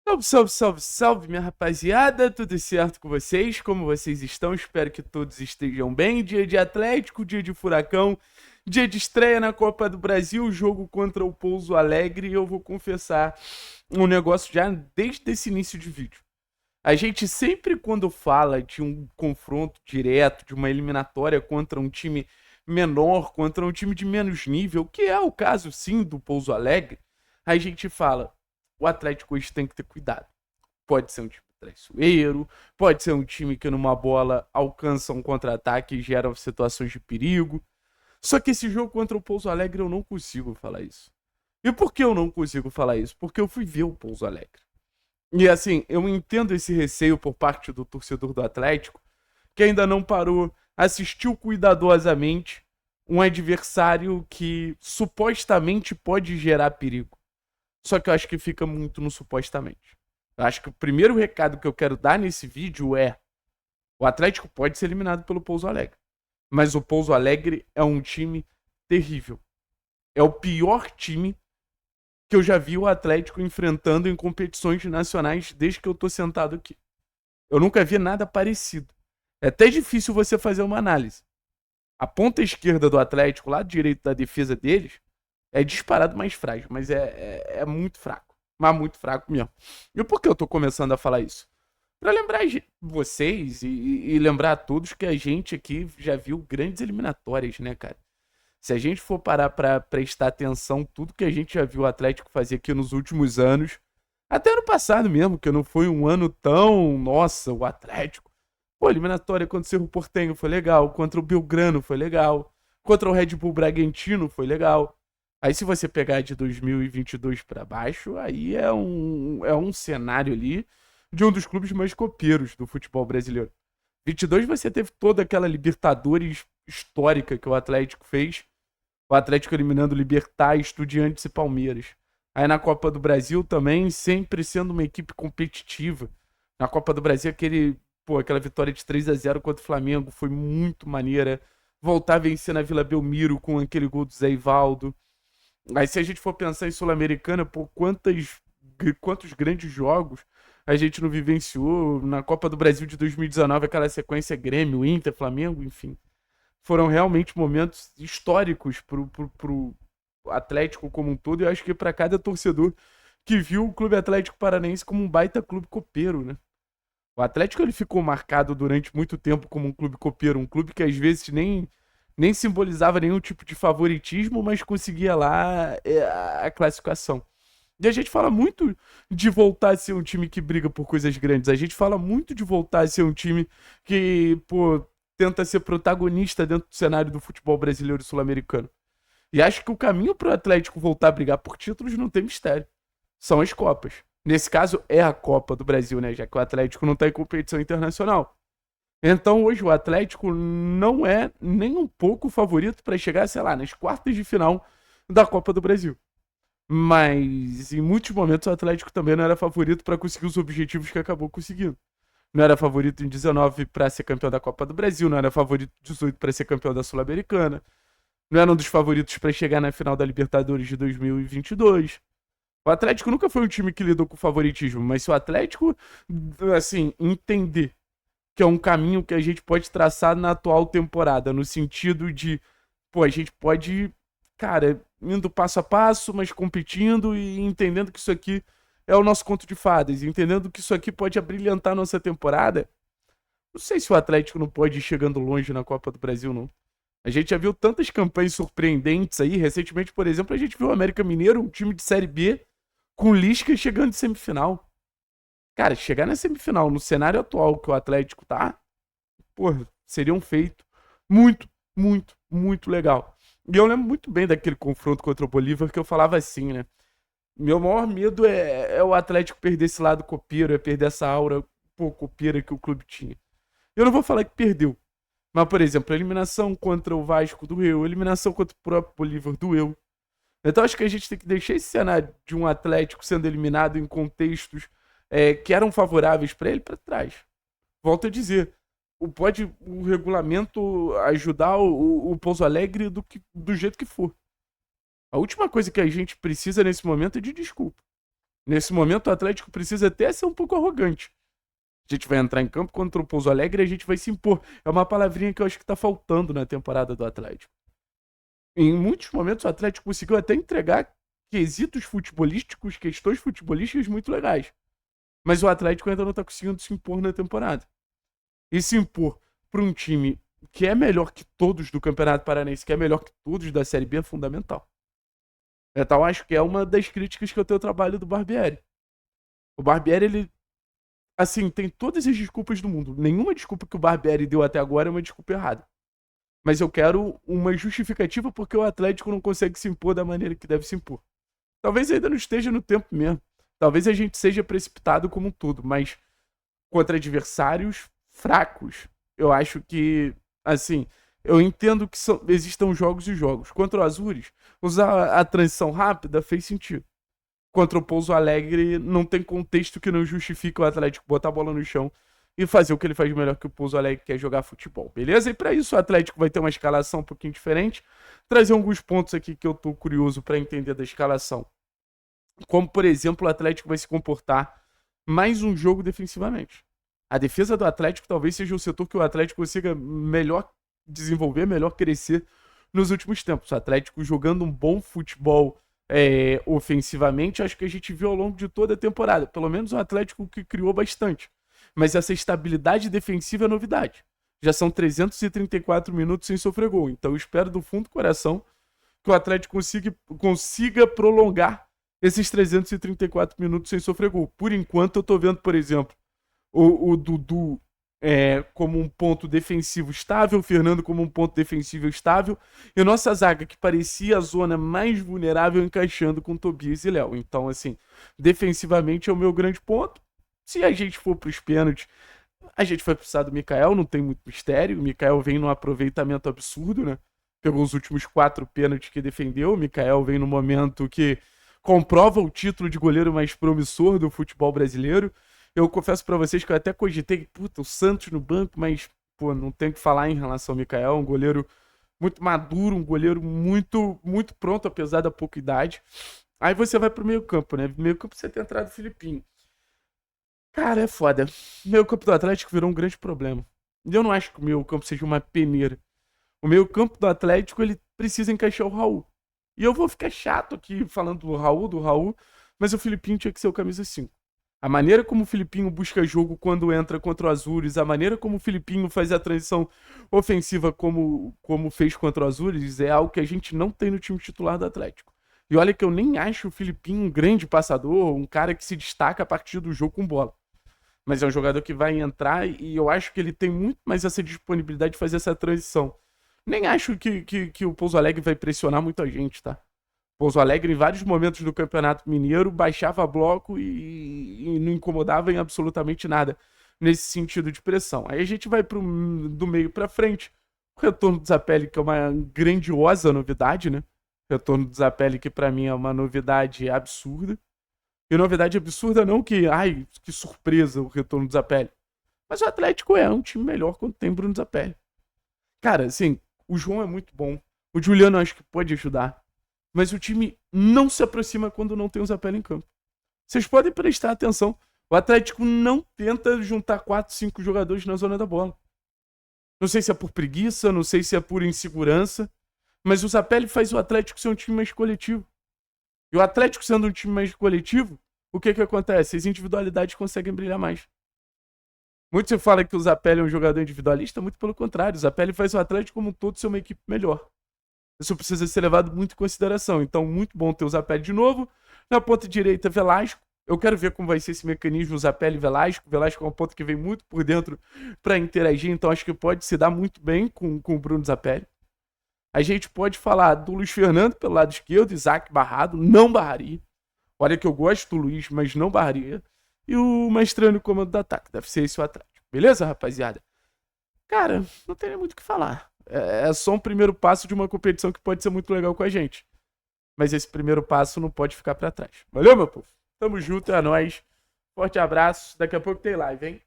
Salve, salve, salve, salve, minha rapaziada, tudo certo com vocês? Como vocês estão? Espero que todos estejam bem. Dia de Atlético, dia de Furacão, dia de estreia na Copa do Brasil, jogo contra o Pouso Alegre. E eu vou confessar um negócio já desde esse início de vídeo. A gente sempre, quando fala de um confronto direto, de uma eliminatória contra um time menor, contra um time de menos nível, que é o caso sim do Pouso Alegre, a gente fala: o Atlético hoje tem que ter cuidado. Pode ser um time traiçoeiro, pode ser um time que numa bola alcança um contra-ataque e gera situações de perigo. Só que esse jogo contra o Pouso Alegre eu não consigo falar isso. E por que eu não consigo falar isso? Porque eu fui ver o Pouso Alegre. E assim, eu entendo esse receio por parte do torcedor do Atlético, que ainda não parou, assistiu cuidadosamente um adversário que supostamente pode gerar perigo. Só que eu acho que fica muito no supostamente. Eu acho que o primeiro recado que eu quero dar nesse vídeo é: o Atlético pode ser eliminado pelo Pouso Alegre, mas o Pouso Alegre é um time terrível. É o pior time que eu já vi o Atlético enfrentando em competições nacionais desde que eu tô sentado aqui. Eu nunca vi nada parecido. É até difícil você fazer uma análise. A ponta esquerda do Atlético, lado direito da defesa deles, é disparado mais frágil, mas é muito fraco. Mas muito fraco mesmo. E por que eu tô começando a falar isso? Pra lembrar vocês e lembrar a todos que a gente aqui já viu grandes eliminatórias, né, cara? Se a gente for parar pra prestar atenção, tudo que a gente já viu o Atlético fazer aqui nos últimos anos, até ano passado mesmo, que não foi um ano tão, nossa, o Atlético. Pô, eliminatória contra o Cerro Porteño foi legal, contra o Belgrano foi legal, contra o Red Bull Bragantino foi legal. Aí se você pegar de 2022 para baixo, aí é um cenário ali de um dos clubes mais copeiros do futebol brasileiro. 22 você teve toda aquela Libertadores histórica que o Atlético fez, o Atlético eliminando Libertad, Estudiantes e Palmeiras. Aí na Copa do Brasil também, sempre sendo uma equipe competitiva. Na Copa do Brasil, aquela vitória de 3-0 contra o Flamengo foi muito maneira. Voltar a vencer na Vila Belmiro com aquele gol do Zé Ivaldo. Aí se a gente for pensar em Sul-Americana, pô, quantos grandes jogos a gente não vivenciou na Copa do Brasil de 2019, aquela sequência Grêmio, Inter, Flamengo, enfim. Foram realmente momentos históricos pro Atlético como um todo, e eu acho que para cada torcedor que viu o Clube Atlético Paranaense como um baita clube copeiro, né? O Atlético ele ficou marcado durante muito tempo como um clube copeiro, um clube que às vezes nem simbolizava nenhum tipo de favoritismo, mas conseguia lá a classificação. E a gente fala muito de voltar a ser um time que briga por coisas grandes. A gente fala muito de voltar a ser um time que, pô, tenta ser protagonista dentro do cenário do futebol brasileiro e sul-americano. E acho que o caminho para o Atlético voltar a brigar por títulos não tem mistério. São as Copas. Nesse caso, é a Copa do Brasil, né? Já que o Atlético não está em competição internacional. Então, hoje, o Atlético não é nem um pouco favorito para chegar, sei lá, nas quartas de final da Copa do Brasil. Mas, em muitos momentos, o Atlético também não era favorito para conseguir os objetivos que acabou conseguindo. Não era favorito em 19 para ser campeão da Copa do Brasil, não era favorito em 18 para ser campeão da Sul-Americana, não era um dos favoritos para chegar na final da Libertadores de 2022. O Atlético nunca foi um time que lidou com favoritismo, mas se o Atlético, assim, entender que é um caminho que a gente pode traçar na atual temporada, no sentido de, pô, a gente pode ir, cara, indo passo a passo, mas competindo e entendendo que isso aqui é o nosso conto de fadas, entendendo que isso aqui pode abrilhantar a nossa temporada. Não sei se o Atlético não pode ir chegando longe na Copa do Brasil, não. A gente já viu tantas campanhas surpreendentes aí. Recentemente, por exemplo, a gente viu o América Mineiro, um time de Série B, com Lisca chegando em semifinal. Cara, chegar na semifinal, no cenário atual que o Atlético tá, porra, seria um feito muito, muito, muito legal. E eu lembro muito bem daquele confronto contra o Bolívar que eu falava assim, né? Meu maior medo é o Atlético perder esse lado copeiro, é perder essa aura, pô, copeira que o clube tinha. Eu não vou falar que perdeu. Mas, por exemplo, a eliminação contra o Vasco doeu, a eliminação contra o próprio Bolívar doeu. Então acho que a gente tem que deixar esse cenário de um Atlético sendo eliminado em contextos que eram favoráveis para ele para trás. Volto a dizer, pode o regulamento ajudar o Pouso Alegre do jeito que for. A última coisa que a gente precisa nesse momento é de desculpa. Nesse momento, o Atlético precisa até ser um pouco arrogante. A gente vai entrar em campo contra o Pouso Alegre e a gente vai se impor. É uma palavrinha que eu acho que tá faltando na temporada do Atlético. Em muitos momentos, o Atlético conseguiu até entregar quesitos futebolísticos, questões futebolísticas muito legais. Mas o Atlético ainda não tá conseguindo se impor na temporada. E se impor para um time que é melhor que todos do Campeonato Paranaense, que é melhor que todos da Série B, é fundamental. Então, acho que é uma das críticas que eu tenho ao trabalho do Barbieri. O Barbieri, ele, assim, tem todas as desculpas do mundo. Nenhuma desculpa que o Barbieri deu até agora é uma desculpa errada. Mas eu quero uma justificativa porque o Atlético não consegue se impor da maneira que deve se impor. Talvez ainda não esteja no tempo mesmo. Talvez a gente seja precipitado como um todo, mas contra adversários fracos, eu acho que, assim, eu entendo que existam jogos e jogos. Contra o Azures, usar a transição rápida fez sentido. Contra o Pouso Alegre, não tem contexto que não justifique o Atlético botar a bola no chão e fazer o que ele faz melhor que o Pouso Alegre, que é jogar futebol, beleza? E para isso o Atlético vai ter uma escalação um pouquinho diferente. Trazer alguns pontos aqui que eu tô curioso para entender da escalação. Como, por exemplo, o Atlético vai se comportar mais um jogo defensivamente. A defesa do Atlético talvez seja o setor que o Atlético consiga melhor desenvolver, melhor crescer nos últimos tempos. O Atlético jogando um bom futebol ofensivamente, acho que a gente viu ao longo de toda a temporada. Pelo menos o Atlético que criou bastante. Mas essa estabilidade defensiva é novidade. Já são 334 minutos sem sofrer gol. Então eu espero do fundo do coração que o Atlético consiga prolongar esses 334 minutos sem sofrer gol. Por enquanto eu tô vendo, por exemplo, o Dudu como um ponto defensivo estável, o Fernando como um ponto defensivo estável, e a nossa zaga, que parecia a zona mais vulnerável, encaixando com Tobias e Léo. Então, assim, defensivamente é o meu grande ponto. Se a gente for para os pênaltis, a gente vai precisar do Mikael, não tem muito mistério. O Mikael vem num aproveitamento absurdo, né? Pegou os últimos 4 pênaltis que defendeu. O Mikael vem no momento que comprova o título de goleiro mais promissor do futebol brasileiro. Eu confesso pra vocês que eu até cogitei, puta, o Santos no banco, mas, pô, não tenho o que falar em relação ao Mikael. Um goleiro muito maduro, um goleiro muito, muito pronto, apesar da pouca idade. Aí você vai pro meio campo, né? No meio campo você tem entrado o Filipinho. Cara, é foda. O meio campo do Atlético virou um grande problema. E eu não acho que o meio campo seja uma peneira. O meio campo do Atlético, ele precisa encaixar o Raul. E eu vou ficar chato aqui falando do Raul, mas o Filipinho tinha que ser o camisa 5. A maneira como o Filipinho busca jogo quando entra contra o Azures, a maneira como o Filipinho faz a transição ofensiva como fez contra o Azures, é algo que a gente não tem no time titular do Atlético. E olha que eu nem acho o Filipinho um grande passador, um cara que se destaca a partir do jogo com bola. Mas é um jogador que vai entrar e eu acho que ele tem muito mais essa disponibilidade de fazer essa transição. Nem acho que o Pouso Alegre vai pressionar muita gente, tá? Pouso Alegre, em vários momentos do Campeonato Mineiro, baixava bloco e não incomodava em absolutamente nada nesse sentido de pressão. Aí a gente vai do meio para frente. O retorno do Zapelli, que é uma grandiosa novidade, né? O retorno do Zapelli, que para mim é uma novidade absurda. E novidade absurda não que, ai, que surpresa o retorno do Zapelli. Mas o Atlético é um time melhor quando tem Bruno Zapelli. Cara, assim, o João é muito bom. O Juliano acho que pode ajudar. Mas o time não se aproxima quando não tem o Zapelli em campo. Vocês podem prestar atenção. O Atlético não tenta juntar 4, 5 jogadores na zona da bola. Não sei se é por preguiça, não sei se é por insegurança. Mas o Zapelli faz o Atlético ser um time mais coletivo. E o Atlético sendo um time mais coletivo, o que acontece? As individualidades conseguem brilhar mais. Muito se fala que o Zapelli é um jogador individualista, muito pelo contrário. O Zapelli faz o Atlético como um todo ser uma equipe melhor. Isso precisa ser levado muito em consideração. Então, muito bom ter o Zapelli de novo. Na ponta direita, Velasco. Eu quero ver como vai ser esse mecanismo, Zapelli e Velasco. Velasco é um ponto que vem muito por dentro para interagir, então acho que pode se dar muito bem com o Bruno Zapelli. A gente pode falar do Luiz Fernando pelo lado esquerdo, Isaac barrado, não barraria. Olha que eu gosto do Luiz, mas não barraria. E o Maestrano no comando do ataque. Deve ser esse o Atlético. Beleza, rapaziada? Cara, não tem nem muito o que falar. É só um primeiro passo de uma competição que pode ser muito legal com a gente. Mas esse primeiro passo não pode ficar pra trás. Valeu, meu povo? Tamo junto, é nóis. Forte abraço. Daqui a pouco tem live, hein?